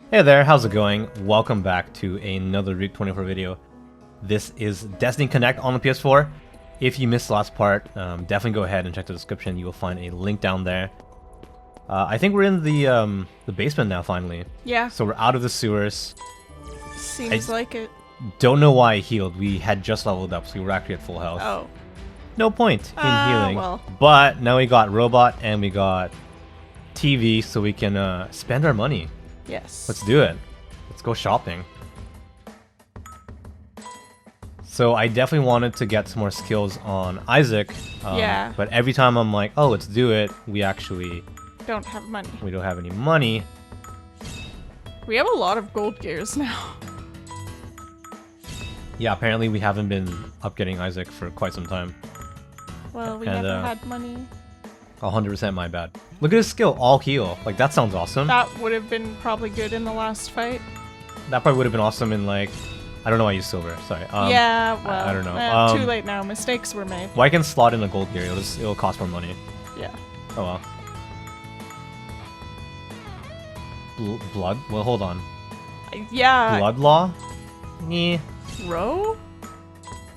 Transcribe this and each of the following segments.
Hey there, how's it going? Welcome back to another Route 24 video. This is Destiny Connect on the PS4. If you missed the last part, definitely go ahead and check the description. You will find a link down there. I think we're in the basement now, finally. Yeah. So we're out of the sewers. Seems like it. Don't know why I healed. We had just leveled up, so we were actually at full health. Oh. No point in healing. Well. But now we got robot and we got TV, so we can spend our money. Yes. Let's do it. Let's go shopping. So I definitely wanted to get some more skills on Isaac. Yeah. But every time I'm like, oh, let's do it, we actually don't have money. We don't have any money. We have a lot of gold gears now. Yeah, apparently we haven't been upgrading Isaac for quite some time. Well, we never had money. 100% my bad. Look at his skill, all heal. Like, that sounds awesome. That would have been probably good in the last fight. That probably would have been awesome in, like... I don't know why I used silver, sorry. Yeah, well... I don't know. Too late now, mistakes were made. Well, I can slot in a gold gear, it'll cost more money. Yeah. Oh well. Blood? Well, hold on. Yeah. Blood law? Nah. Row?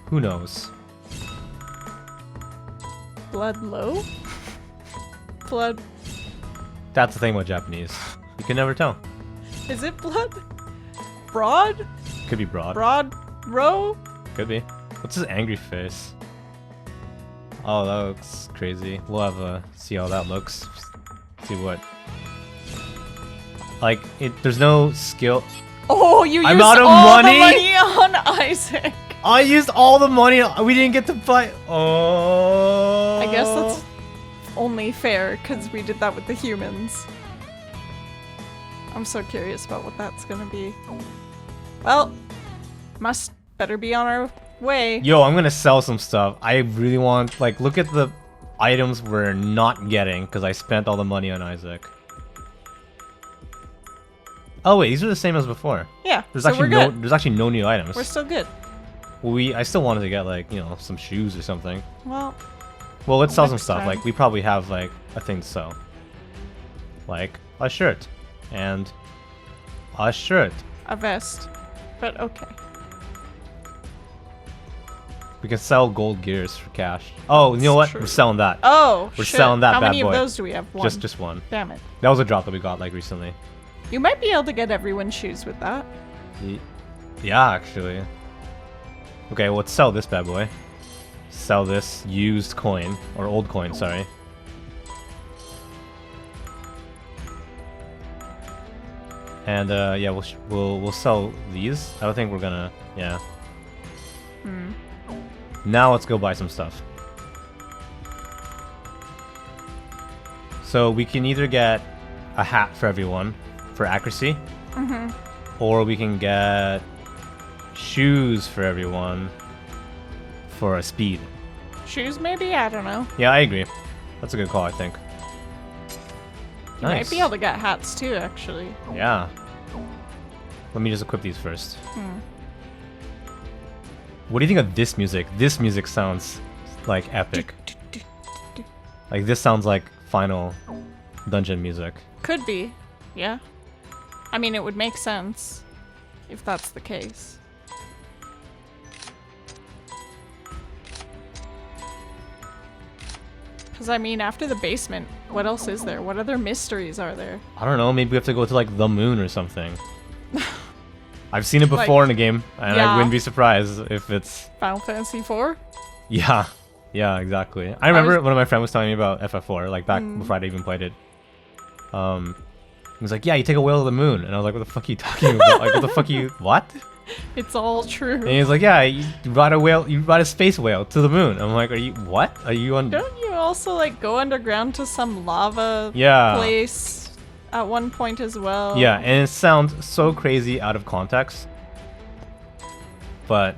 Who knows? Blood low? Blood... That's the thing with Japanese. You can never tell. Is it blood? Broad? Could be broad. Broad row? Could be. What's his angry face? Oh, that looks crazy. We'll have a see how that looks. See what. Like, there's no skill. Oh, you I'm used out of all money? the money on Isaac. I used all the money. We didn't get to buy. Oh. I guess that's only fair because we did that with the humans. I'm so curious about what that's gonna be. Well, better be on our way. Yo, I'm gonna sell some stuff. I really want, like, look at the items we're not getting because I spent all the money on Isaac. Oh wait, these are the same as before. Yeah, There's so actually there's actually no new items. We're still good. Well, I still wanted to get, like, you know, some shoes or something. Well, let's sell some next stuff. time. Like, we probably have, like, a thing to sell. Like, a shirt. And a shirt. a vest. But okay. We can sell gold gears for cash. Oh, you know what? True. We're selling that. Oh, We're shit. selling that How bad many boy. of those do we have? One. Just one. Damn it. That was a drop that we got, like, recently. You might be able to get everyone shoes with that. Yeah, actually. Okay, well, let's sell this bad boy. Sell this used coin. Or old coin, sorry. And, yeah, we'll sell these. I don't think we're gonna... Yeah. Now let's go buy some stuff. So we can either get a hat for everyone for accuracy, or we can get shoes for everyone for a speed. Shoes, maybe? I don't know. Yeah, I agree. That's a good call, I think. You might be able to get hats too, actually. Yeah. Let me just equip these first. What do you think of this music? This music sounds like epic. Like, this sounds like final dungeon music. Could be. Yeah. I mean, it would make sense if that's the case. Because, I mean, after the basement, what else is there? What other mysteries are there? I don't know, maybe we have to go to, like, the moon or something. I've seen it before in a game, and I wouldn't be surprised if it's... Final Fantasy IV? Yeah. Yeah, exactly. I remember one of my friends was telling me about FF4, like, back before I even played it. He was like, yeah, you take a whale to the moon. And I was like, what the fuck are you talking about? Like, what the fuck are you... What? It's all true. And he was like, yeah, you ride a space whale to the moon. I'm like, are you... What? Are you on... Don't you also, like, go underground to some lava place at one point as well? Yeah, and it sounds so crazy out of context. But...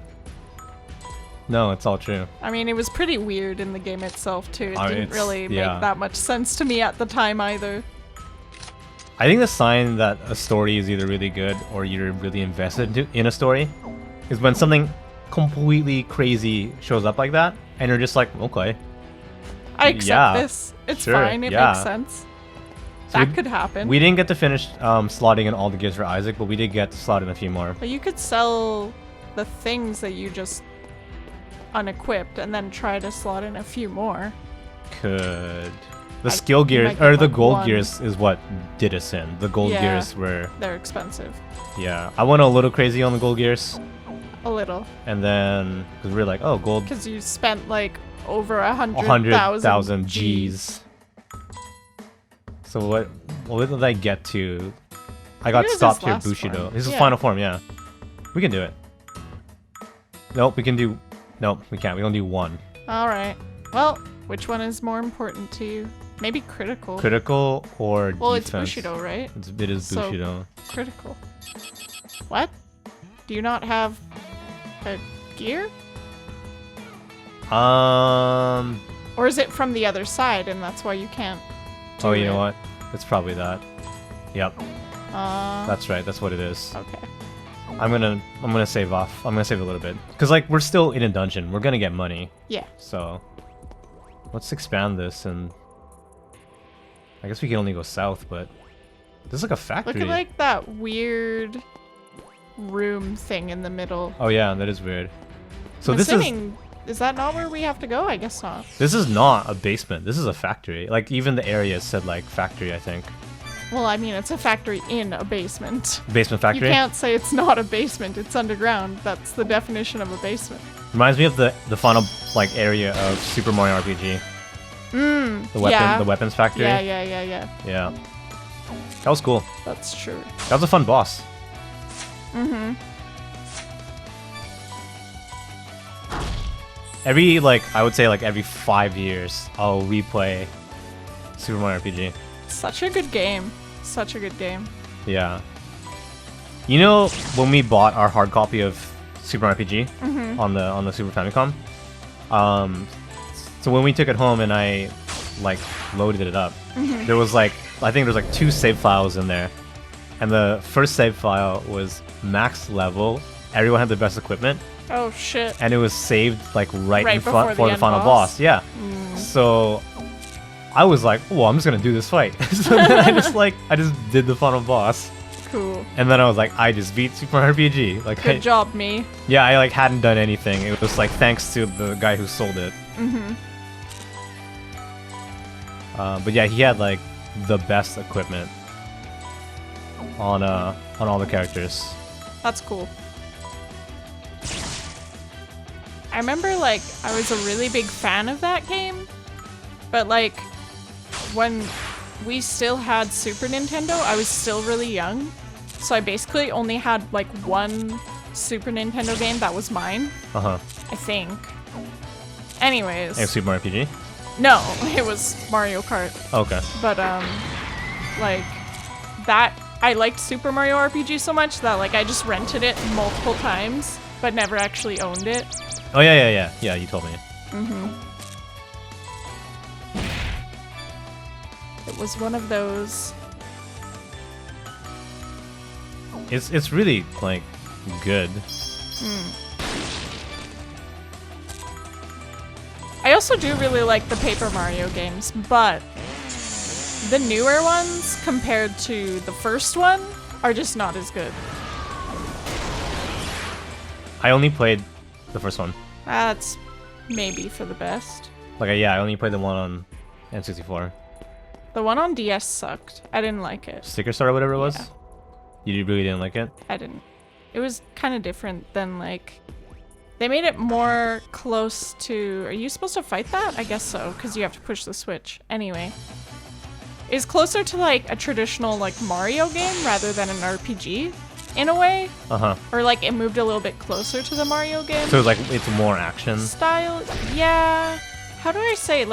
No, it's all true. I mean, it was pretty weird in the game itself, too. It didn't really make yeah. that much sense to me at the time, either. I think the sign that a story is either really good or you're really invested in a story is when something completely crazy shows up like that, and you're just like, okay. I accept this. It's sure, fine. It makes sense. That could happen. We didn't get to finish slotting in all the gears for Isaac, but we did get to slot in a few more. But you could sell the things that you just unequipped and then try to slot in a few more. Could. The skill gears, or the gold gears is what did us in. The gold gears were... They're expensive. Yeah. I went a little crazy on the gold gears. A little. And then, because we were like, oh, gold... Because you spent like over 100,000 Gs. So what did I get to? I got stopped here, Bushido. Form. This is final form, yeah. We can do it. Nope, we can do... Nope, we can't. We can do one. Alright. Well, which one is more important to you? Maybe critical. Critical or well, defense? It's Bushido, right? It is Bushido. So, critical. What? Do you not have a gear? Or is it from the other side and that's why you can't do Oh, you know what? It's probably that. Yep. That's right. That's what it is. Okay. I'm gonna save off. I'm gonna save a little bit. Cause like we're still in a dungeon. We're gonna get money. Yeah. So let's expand this and I guess we can only go south, but there's like a factory. Look at like that weird room thing in the middle. Oh yeah, that is weird. So is that not where we have to go? I guess not. This is not a basement. This is a factory. Like even the area said like factory, I think. Well, I mean, it's a factory in a basement. Basement factory? You can't say it's not a basement. It's underground. That's the definition of a basement. Reminds me of the final like area of Super Mario RPG. The weapons factory. Yeah. Yeah. That was cool. That's true. That was a fun boss. I would say every 5 years, I'll replay Super Mario RPG. Such a good game. Such a good game. Yeah. You know, when we bought our hard copy of Super Mario RPG on the Super Famicom, so when we took it home and I loaded it up, there was I think there was 2 save files in there, and the first save file was max level. Everyone had the best equipment. Oh shit! And it was saved right in front for the final boss. Yeah. So I was like, well, I'm just gonna do this fight. So then I just did the final boss. Cool. And then I was like, I just beat Super Mario RPG. Good job, me. Yeah, I hadn't done anything. It was thanks to the guy who sold it. But yeah, he had the best equipment on all the characters. That's cool. I remember I was a really big fan of that game, but when we still had Super Nintendo, I was still really young, so I basically only had one Super Nintendo game that was mine. I think. Anyways. And Super Mario RPG? No, it was Mario Kart. Okay. But that I liked Super Mario RPG so much that I just rented it multiple times, but never actually owned it. Oh yeah, you told me. It was one of those. It's really good. I also do really like the Paper Mario games, but the newer ones compared to the first one are just not as good. I only played the first one. That's maybe for the best. I only played the one on N64. The one on DS sucked. I didn't like it. Sticker Star or whatever it was? Yeah. You really didn't like it? I didn't. It was kind of different than they made it more close to... Are you supposed to fight that? I guess so, because you have to push the switch. Anyway. It's closer to a traditional Mario game rather than an RPG. In a way. Or it moved a little bit closer to the Mario game. So it's more action style. Yeah. How do I say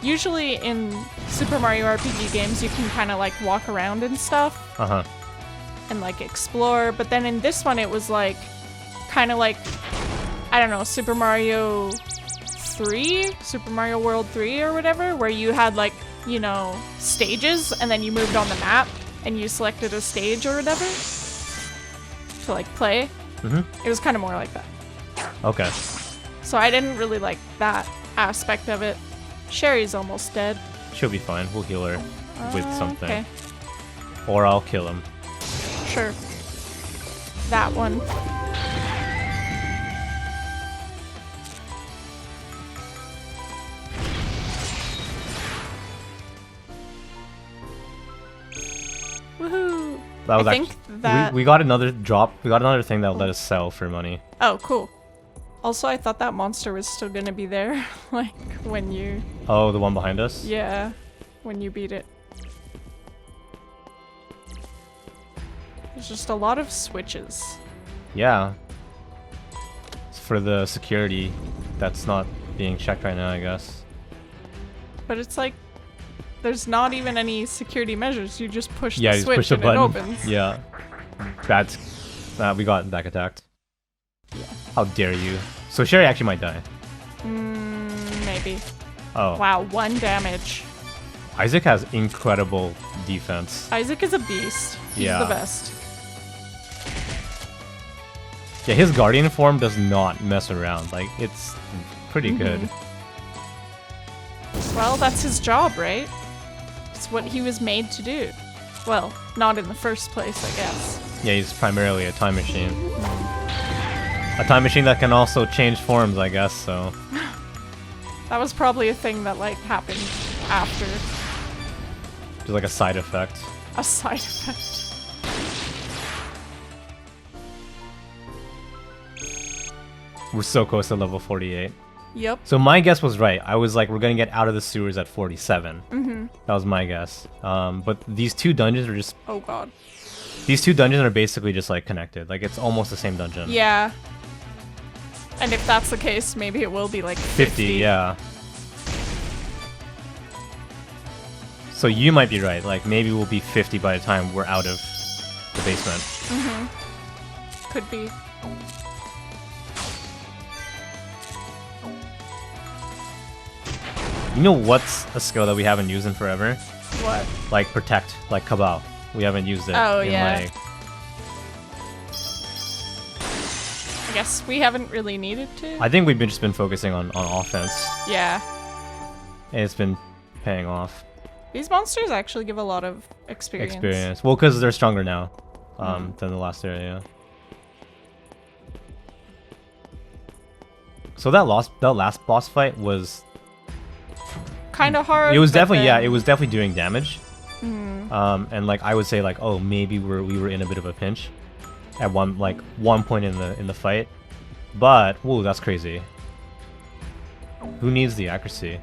usually in Super Mario RPG games you can kind of walk around and stuff. And explore, but then in this one it was kind of I don't know, Super Mario 3, Super Mario World 3 or whatever, where you had stages and then you moved on the map. And you selected a stage or whatever to play. It was kind of more like that. Okay. So I didn't really like that aspect of it. Sherry's almost dead. She'll be fine. We'll heal her. with something. Okay. Or I'll kill him. Sure. That one. Woohoo! That was I think actually, that... we got another drop. We got another thing that will let us sell for money. Oh, cool. Also, I thought that monster was still gonna be there, like, when you... Oh, the one behind us? Yeah, when you beat it. There's just a lot of switches. Yeah. It's for the security that's not being checked right now, I guess. But it's like, there's not even any security measures. You just push Yeah, the you switch push the and button. it opens. Yeah. That's... we got back attacked. Yeah. How dare you. So Sherry actually might die. Maybe. Oh. Wow, 1 damage. Isaac has incredible defense. Isaac is a beast. He's Yeah. the best. Yeah, his guardian form does not mess around. Like, it's pretty good. Well, that's his job, right? It's what he was made to do. Well, not in the first place, I guess. Yeah, he's primarily a time machine. A time machine that can also change forms, I guess, so... That was probably a thing that, like, happened after. Just like a side effect. A side effect. We're so close to level 48. Yep. So my guess was right. I was like, we're gonna get out of the sewers at 47. That was my guess. But these two dungeons are just... Oh god. These two dungeons are basically just like connected. Like, it's almost the same dungeon. Yeah. And if that's the case, maybe it will be like 50, yeah. So you might be right. Like, maybe we'll be 50 by the time we're out of the basement. Could be. You know what's a skill that we haven't used in forever? What? Like protect, like Cabal. We haven't used it Oh, in yeah. like... I guess we haven't really needed to. I think we've just been focusing on offense. Yeah. And it's been paying off. These monsters actually give a lot of experience. Well, because they're stronger now than the last area. So that last boss fight was... Kind of hard. It was but definitely, then- yeah, it was definitely doing damage. And like I would say like, oh, maybe we were in a bit of a pinch at one point in the fight. But whoa, that's crazy. Who needs the accuracy?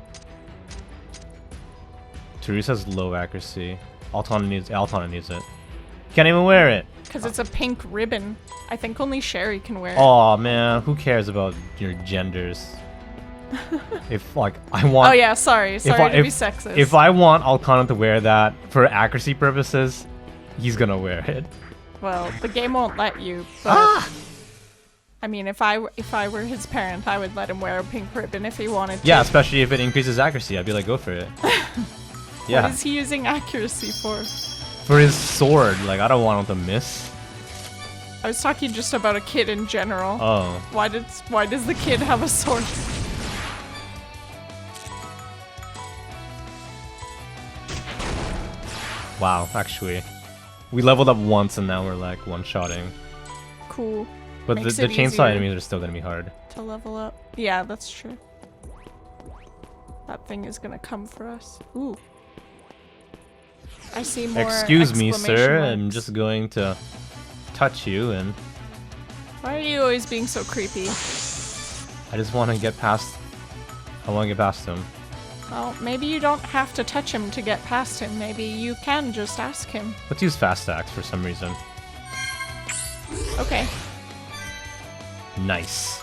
Teresa's low accuracy. Altana needs it. Can't even wear it. Because it's a pink ribbon. I think only Sherry can wear it. Oh man, who cares about your genders? If like I want... Oh yeah, sorry to be sexist. If I want Alcana to wear that for accuracy purposes, he's gonna wear it. Well, the game won't let you, but... I mean, if I were his parent, I would let him wear a pink ribbon if he wanted to. Yeah, especially if it increases accuracy. I'd be like, go for it. Yeah. What is he using accuracy for? For his sword. Like, I don't want him to miss. I was talking just about a kid in general. Oh. Why does the kid have a sword? Wow, actually. We leveled up once and now we're like one-shotting. Cool. But Makes the it chainsaw easier enemies are still gonna be hard. to level up. Yeah, that's true. That thing is gonna come for us. Ooh. I see more Excuse me, exclamation sir. marks. I'm just going to touch you and Why are you always being so creepy? I just want to get past... I want to get past him. Well, maybe you don't have to touch him to get past him. Maybe you can just ask him. Let's use fast axe for some reason. Okay. Nice.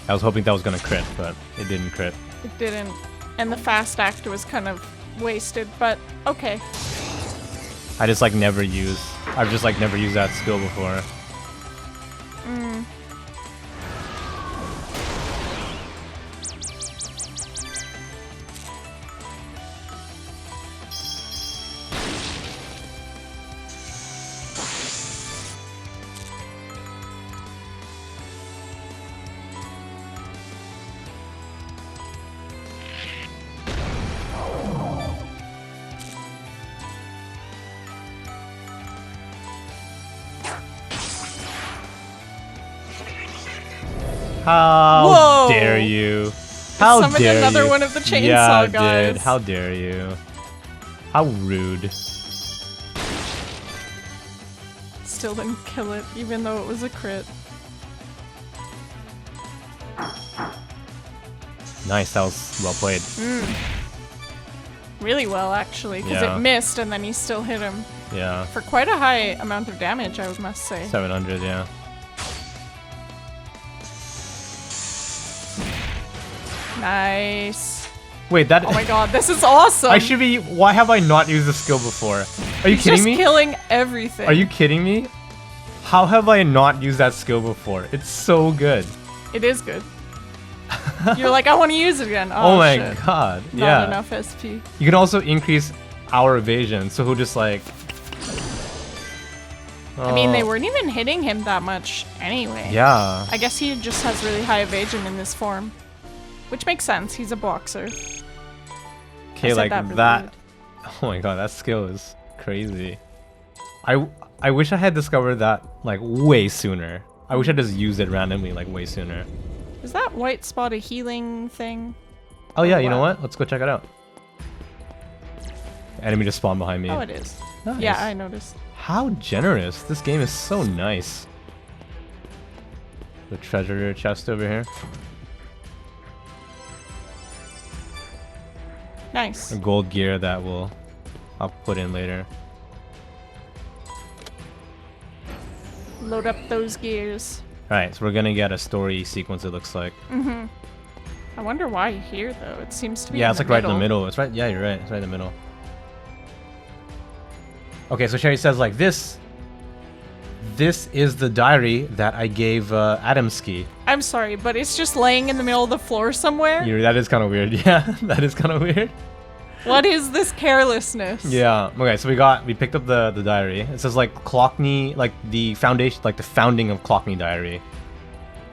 I was hoping that was gonna crit, but it didn't crit. It didn't. And the fast act was kind of wasted, but okay. I've just like never used that skill before. How Whoa! dare you? How Summoned dare another you? one of the chainsaw yeah, guys. Dude. How dare you? How rude. Still didn't kill it, even though it was a crit. Nice, that was well played. Really well, actually, because Yeah. it missed and then he still hit him. Yeah. For quite a high amount of damage, I must say. 700, yeah. Nice. Wait, that. Oh my god, this is awesome! I should be. Why have I not used this skill before? Are you He's kidding just me? killing everything. Are you kidding me? How have I not used that skill before? It's so good. It is good. You're like, I want to use it again. Oh, my shit. god. Not yeah. enough SP. You can also increase our evasion, so he'll just like. I mean, they Oh, weren't even hitting him that much anyway. Yeah. I guess he just has really high evasion in this form. Which makes sense, he's a boxer. Okay, said like that really that. weird. Oh my god, that skill is crazy. I wish I had discovered that like way sooner. I wish I just used it randomly like way sooner. Is that white spot a healing thing? Oh yeah, you know wow. what? Let's go check it out. Enemy just spawned behind me. Oh, it is. Nice. Yeah, I noticed. How generous. This game is so nice. The treasure chest over here. Nice. A gold gear that I'll put in later. Load up those gears. Alright, so we're gonna get a story sequence, it looks like. Mm-hmm. I wonder why here, though. It seems to be Yeah, in it's the like right in the middle. It's right, yeah, you're right. It's right in the middle. Okay, so Sherry says like this is the diary that I gave Adamski. I'm sorry, but it's just laying in the middle of the floor somewhere? That is kind of weird. Yeah, that is kind of weird. What is this carelessness? Yeah. Okay, so we picked up the diary. It says like Clockney, like the foundation, like the founding of Clockney Diary.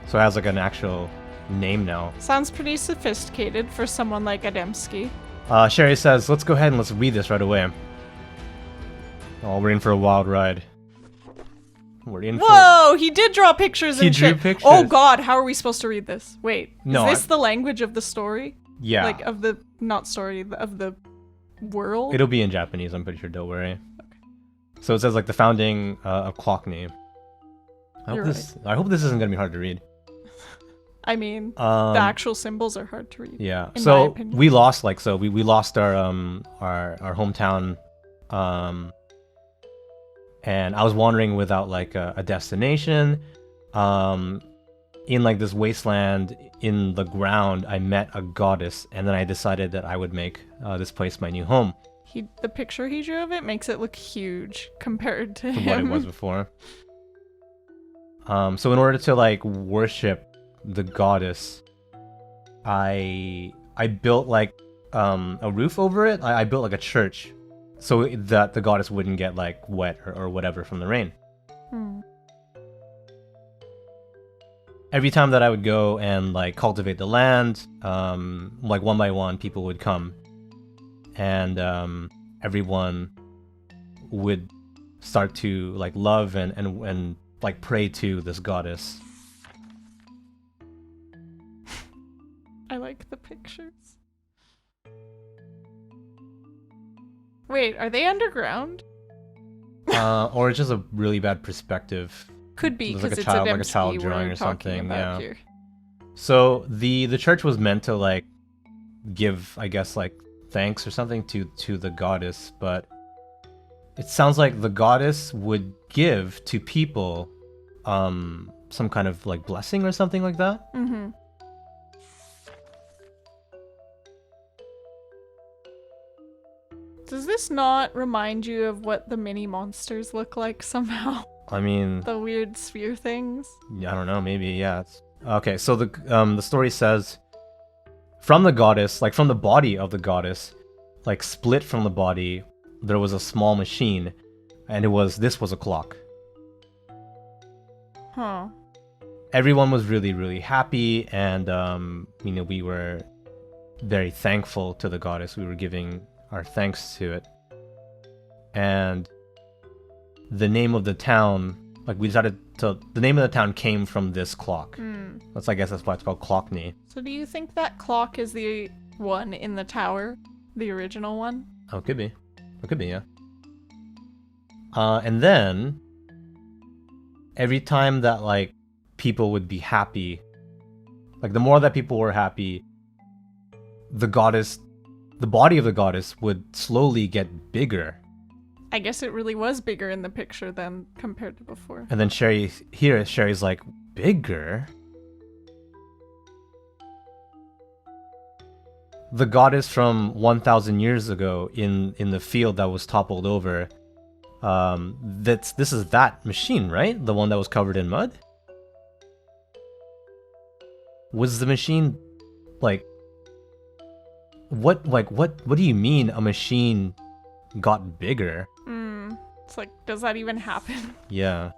So it has like an actual name now. Sounds pretty sophisticated for someone like Adamski. Sherry says, let's go ahead and let's read this right away. Oh, we're in for a wild ride. We're in for... Whoa! He did draw pictures He and drew shit. pictures. Oh god, how are we supposed to read this? Wait, No, is this the language of the story? Yeah. Like, of the... not story, of the world? It'll be in Japanese, I'm pretty sure, don't worry. Okay. So it says like the founding of Clockney. I hope this isn't gonna be hard to read. I mean, the actual symbols are hard to read. Yeah. In my So opinion. we lost we lost our hometown, and I was wandering without like a destination. In like this wasteland in the ground, I met a goddess, and then I decided that I would make this place my new home. The picture he drew of it makes it look huge compared to From him. what it was before. So in order to like worship the goddess, I built like a roof over it. I built like a church so that the goddess wouldn't get like wet or whatever from the rain. Every time that I would go and like cultivate the land, like one by one people would come, and everyone would start to like love and like pray to this goddess. I like the pictures. Wait, are they underground? Or it's just a really bad perspective. Could be It was because like it's like a child Adamski drawing we're or talking something, about yeah. here. So the church was meant to like give, I guess, like thanks or something to the goddess, but it sounds like the goddess would give to people some kind of like blessing or something like that. Mm-hmm. Does this not remind you of what the mini monsters look like somehow? I mean, The weird sphere things? I don't know, maybe, yeah. Okay, so the story says, from the goddess, like from the body of the goddess, like split from the body, there was a small machine, and this was a clock. Huh. Everyone was really, really happy, and we were very thankful to the goddess. We were giving our thanks to it. And the name of the town like we decided to. The name of the town came from this clock. Hmm. I guess that's why it's called Clockney. So do you think that clock is the one in the tower? The original one? Oh, it could be. It could be, yeah. And then every time that like people would be happy, like the more that people were happy, the body of the goddess would slowly get bigger. I guess it really was bigger in the picture than compared to before. And then Sherry's like, bigger? The goddess from 1,000 years ago in the field that was toppled over, this is that machine, right? The one that was covered in mud? Was the machine, like, what do you mean a machine got bigger? It's like, does that even happen? Yeah.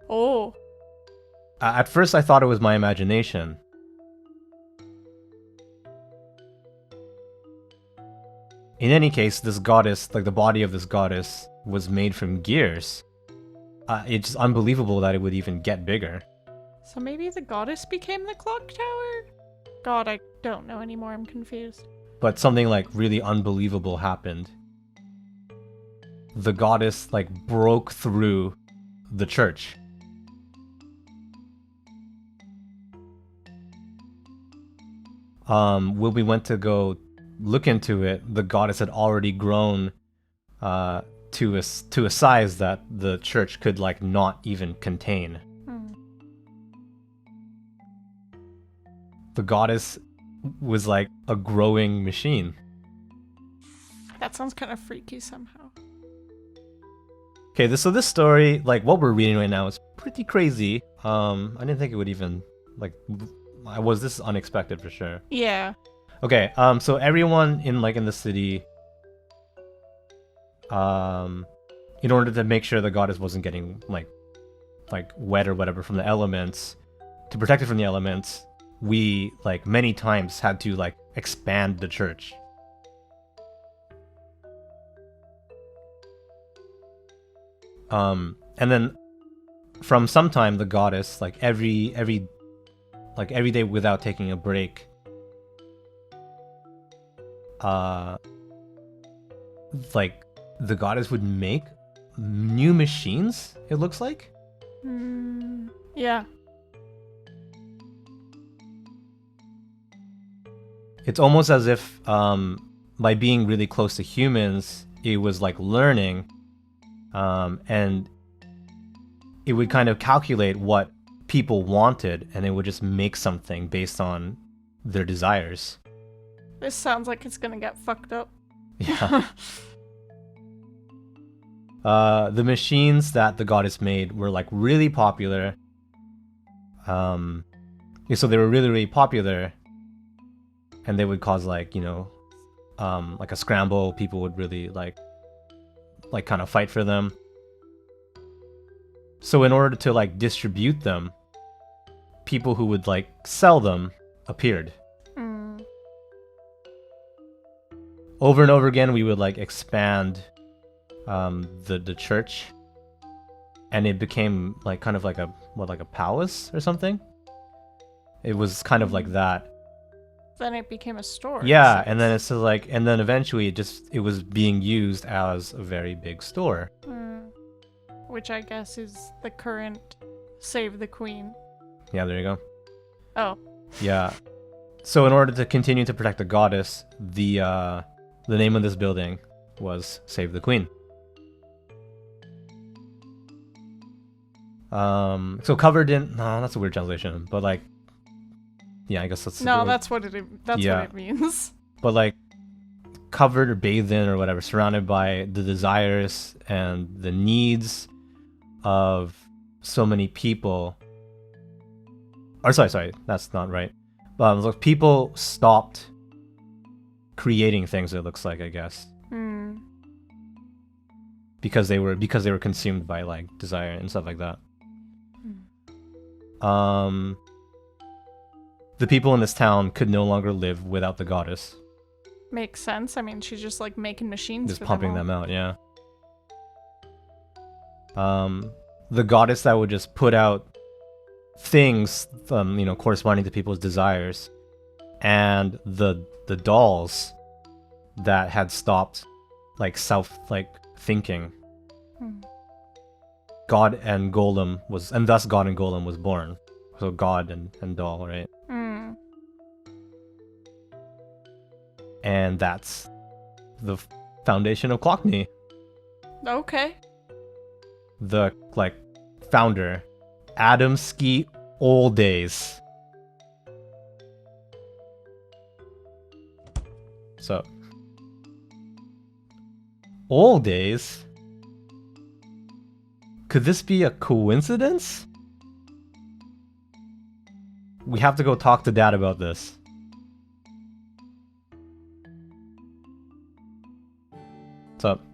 Oh. At first I thought it was my imagination. In any case, this goddess, like the body of this goddess, was made from gears. It's just unbelievable that it would even get bigger. So maybe the goddess became the clock tower? God, I don't know anymore. I'm confused. But something like really unbelievable happened. The goddess like broke through the church. When we went to go look into it, the goddess had already grown to a size that the church could like not even contain. The goddess was like a growing machine. That sounds kind of freaky somehow. Okay, so this story, like what we're reading right now, is pretty crazy. I didn't think it would even like. This is unexpected for sure. Yeah. Okay, so everyone in the city, in order to make sure the goddess wasn't getting like wet or whatever from the elements, to protect it from the elements, we like many times had to like expand the church. And then from some time the goddess, like every day without taking a break, like the goddess would make new machines, it looks like. Yeah. It's almost as if by being really close to humans, it was like learning, and it would kind of calculate what people wanted, and it would just make something based on their desires. This sounds like it's gonna get fucked up. Yeah. The machines that the goddess made were like really popular. So they were really, really popular, and they would cause like, you know, like a scramble. People would really like kind of fight for them. So in order to like distribute them, people who would like sell them appeared. Over and over again, we would like expand the church, and it became like kind of like a palace or something. It was kind of like that. Then it became a store. Yeah, and then it's like, and then eventually it was being used as a very big store. Which I guess is the current Save the Queen. Yeah, there you go. Oh. Yeah. So in order to continue to protect the goddess, the name of this building was Save the Queen. So covered in, no, that's a weird translation, but like, yeah, I guess that's what it means. But like covered or bathed in or whatever, surrounded by the desires and the needs of so many people. Or sorry, that's not right. Look, people stopped creating things, it looks like, I guess. Because they were consumed by like desire and stuff like that. The people in this town could no longer live without the goddess. Makes sense. I mean, she's just like making machines. Just pumping them out, yeah. The goddess that would just put out things, you know, corresponding to people's desires, and the dolls that had stopped, like, thinking. God and Golem was, and thus God and Golem was born. So God and doll, right? And that's the foundation of Clockney. Okay. The, like, founder, Adamski Old Days. So, Old Days? Could this be a coincidence? We have to go talk to Dad about this. What's up?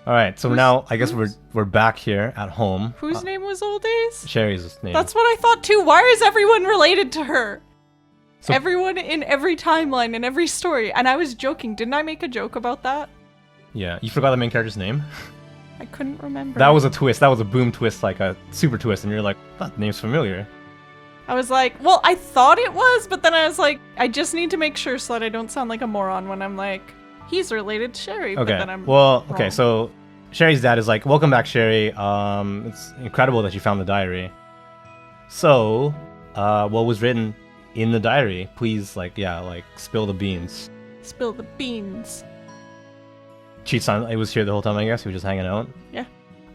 Alright, so now I guess we're back here at home. Whose name was Old Days? Sherry's name. That's what I thought too. Why is everyone related to her? So, Everyone in every timeline, in every story. And I was joking. Didn't I make a joke about that? yeah, you forgot the main character's name? I couldn't remember. That was a twist. That was a boom twist, like a super twist, and you're like, that name's familiar. I was like, well, I thought it was, but then I was like, I just need to make sure so that I don't sound like a moron when I'm like, he's related to Sherry. But Okay. then I'm Well, okay, wrong. so Sherry's dad is like, welcome back, Sherry. It's incredible that you found the diary. So, what was written in the diary? Please, like, yeah, like, spill the beans. Spill the beans. Cheat-san, it was here the whole time, I guess. He was just hanging out. Yeah.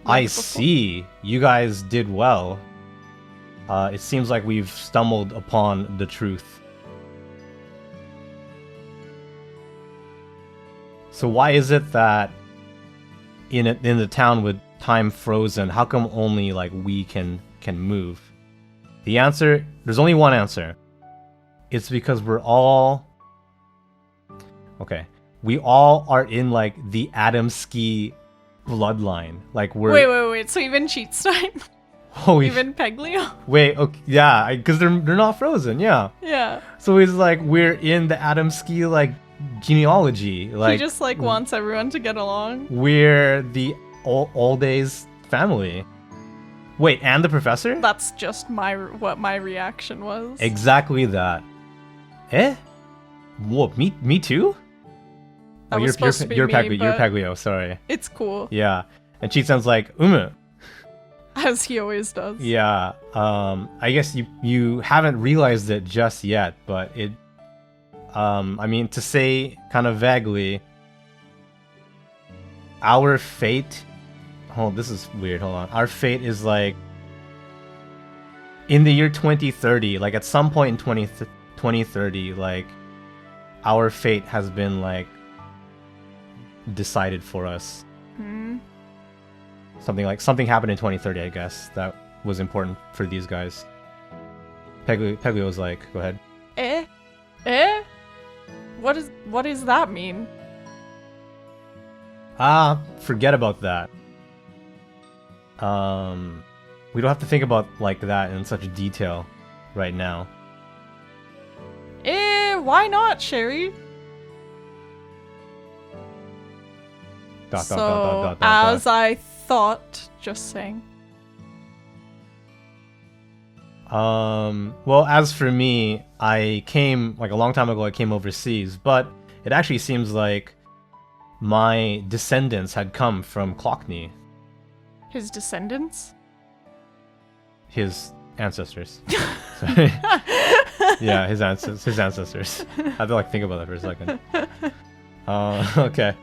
I Before. see. You guys did well. It seems like we've stumbled upon the truth. So why is it that in the town with time frozen, how come only like we can move? The answer, there's only one answer. It's because we're all okay. We all are in like the Adamski bloodline. Like we're Wait. So even Cheatstein? holy Even Peglio? wait, okay, yeah, because they're not frozen, yeah. Yeah. So it's like we're in the Adamski like genealogy. Like He just like wants everyone to get along. we're the all days family. Wait, and the professor? That's just what my reaction was. Exactly that. Eh? Whoa, me too? That was supposed to be you're me, You're but Peglio, sorry. It's cool, Yeah. And Cheat-san's like, as he always does. Yeah. I guess you haven't realized it just yet, but it I mean, to say kind of vaguely, our fate, this is weird, hold on. Our fate is like in the year 2030, like at some point in 2030, like our fate has been like decided for us. Something happened in 2030, I guess, that was important for these guys. Peglio was like, go ahead. Eh? What does that mean? Forget about that. We don't have to think about like that in such detail right now. Why not, Sherry? As I thought, just saying. Well, as for me, I came, like a long time ago, I came overseas, but it actually seems like my descendants had come from Clockney. His descendants? His ancestors. Sorry. Yeah, his ancestors. I have to like think about that for a second. Okay.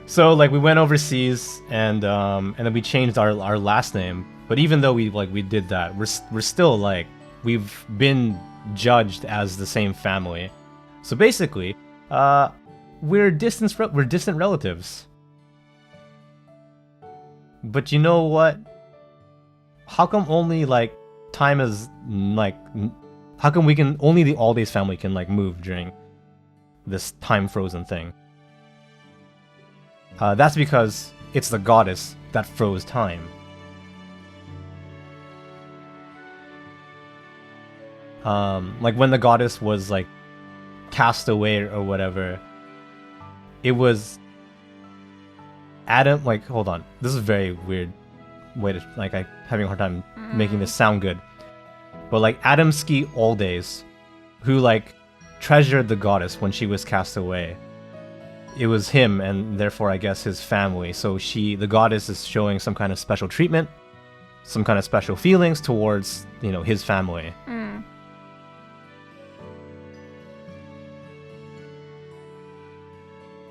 So like we went overseas and then we changed our last name. But even though we did that, we're still like we've been judged as the same family. So basically, we're distant relatives. But you know what? How come only like time is like how come only the All Days family can like move during this time frozen thing? That's because it's the goddess that froze time. Like when the goddess was like cast away or whatever, it was Adam, like, hold on. This is a very weird way to, like, I'm having a hard time making this sound good. But, like, Adamski Aldays, who, like, treasured the goddess when she was cast away. It was him, and therefore, I guess, his family. So the goddess is showing some kind of special treatment, some kind of special feelings towards, you know, his family.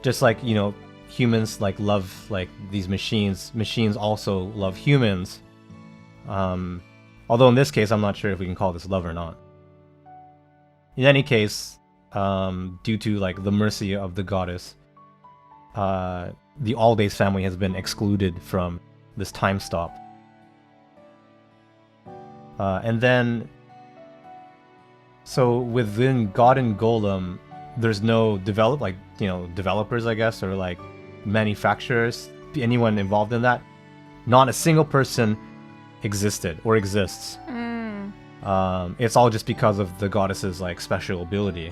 Just like, you know, humans like love like these machines also love humans, although in this case I'm not sure if we can call this love or not. In any case, due to like the mercy of the goddess, the Aldays family has been excluded from this time stop, and then so within God and Golem there's no developers, I guess, or like manufacturers, anyone involved in that. Not a single person existed or exists. It's all just because of the goddess's like special ability.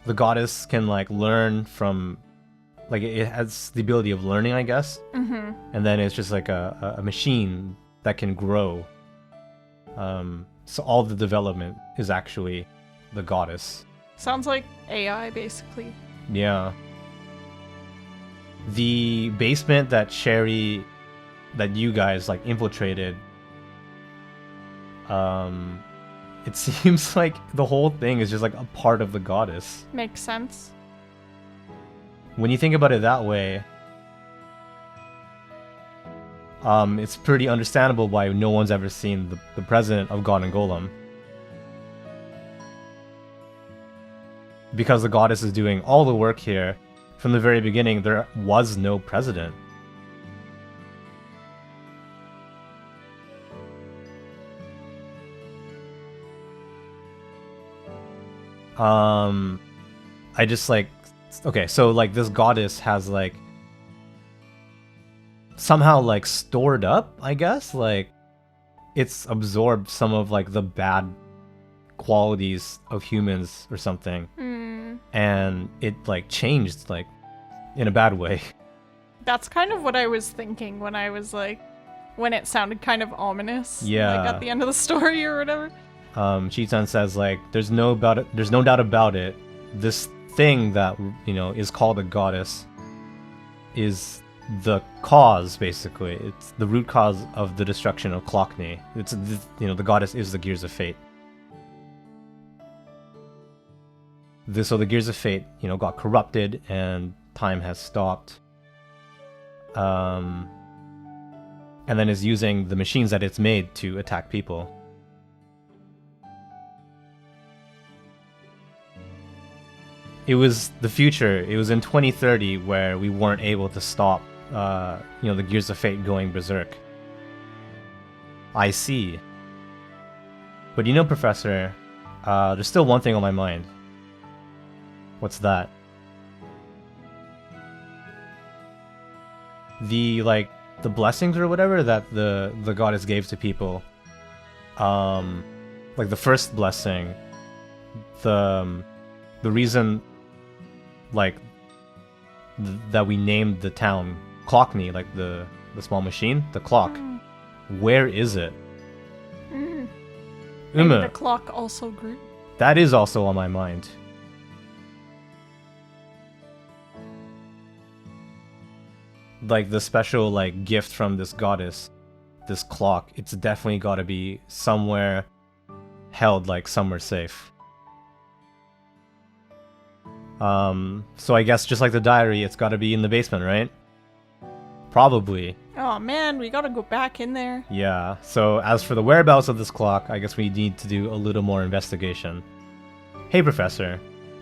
The goddess can like learn from, like, it has the ability of learning, I guess. And then it's just like a machine that can grow. So all the development is actually the goddess. Sounds like AI, basically. Yeah. The basement that you guys like infiltrated, it seems like the whole thing is just like a part of the goddess. Makes sense. When you think about it that way, it's pretty understandable why no one's ever seen the president of God and Golem. Because the goddess is doing all the work here. From the very beginning, there was no president. I just like... Okay, so like this goddess has like... somehow like stored up, I guess, like it's absorbed some of like the bad qualities of humans or something, and it like changed like in a bad way. That's kind of what I was thinking when I was like, when it sounded kind of ominous. Yeah. Like at the end of the story or whatever. Shitan says like, there's no doubt about it. This thing that, you know, is called a goddess is the cause, basically. It's the root cause of the destruction of Clockney. It's, you know, the goddess is the Gears of Fate. So the Gears of Fate, you know, got corrupted and time has stopped. And then is using the machines that it's made to attack people. It was the future. It was in 2030 where we weren't able to stop, you know, the Gears of Fate going berserk. I see. But you know, Professor, there's still one thing on my mind. What's that? The blessings or whatever that the goddess gave to people. Like the first blessing, the reason, like, that we named the town Clockney, like the small machine, the clock. Where is it? Maybe the clock also grew. That is also on my mind. Like the special like gift from this goddess, this clock, it's definitely got to be somewhere held, like somewhere safe. So I guess just like the diary, it's got to be in the basement, right? Probably. Oh man, we gotta go back in there. Yeah, so as for the whereabouts of this clock, I guess we need to do a little more investigation. Hey, Professor.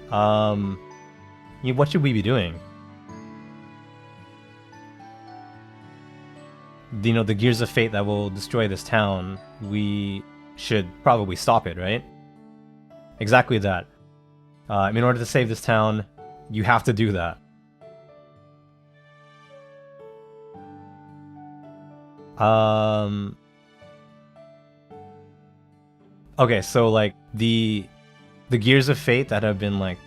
What should we be doing? You know, the Gears of Fate that will destroy this town, we should probably stop it, right? Exactly that. In order to save this town, you have to do that. Okay, so like the Gears of Fate that have been like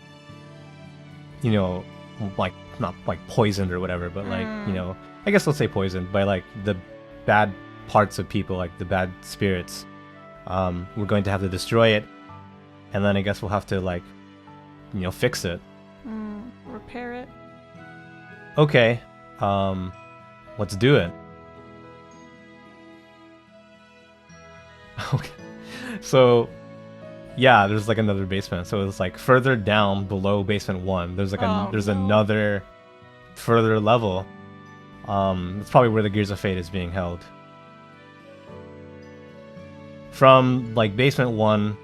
you know, like not like poisoned or whatever, but like, you know, I guess let's say poisoned by like the bad parts of people, like the bad spirits. We're going to have to destroy it, and then I guess we'll have to like, you know, fix it. Repair it. Okay, let's do it. Okay, so yeah, there's like another basement. So it's like further down below basement 1. There's like there's another further level. It's probably where the Gears of Fate is being held. From like basement 1,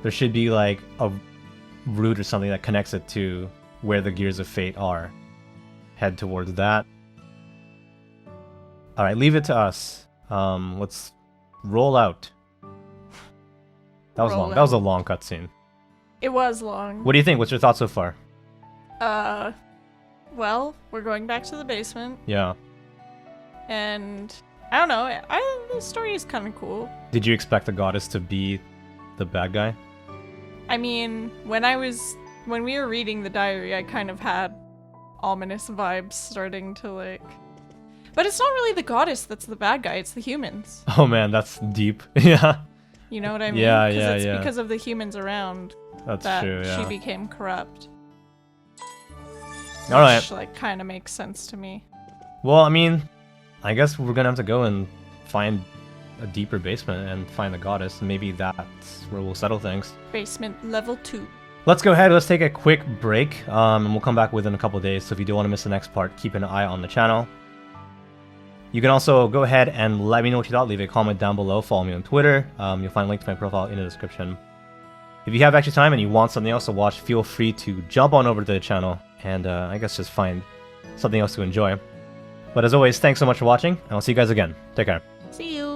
there should be like a route or something that connects it to where the Gears of Fate are. Head towards that. Alright, leave it to us. Let's roll out. That was long. That was a long cutscene. It was long. What do you think? What's your thoughts so far? Well, we're going back to the basement. Yeah. And I don't know. The story is kind of cool. Did you expect the goddess to be the bad guy? I mean, when we were reading the diary, I kind of had ominous vibes starting to like. But it's not really the goddess that's the bad guy. It's the humans. Oh man, that's deep. Yeah. You know what I mean? Yeah, it's yeah. because of the humans around That's that true, yeah. she became corrupt. All right. Which, like, kind of makes sense to me. Well, I mean, I guess we're gonna have to go and find a deeper basement and find the goddess. Maybe that's where we'll settle things. Basement level 2. Let's go ahead. Let's take a quick break, and we'll come back within a couple of days. So if you don't want to miss the next part, keep an eye on the channel. You can also go ahead and let me know what you thought. Leave a comment down below. Follow me on Twitter. You'll find a link to my profile in the description. If you have extra time and you want something else to watch, feel free to jump on over to the channel and I guess just find something else to enjoy. But as always, thanks so much for watching, and I'll see you guys again. Take care. See you.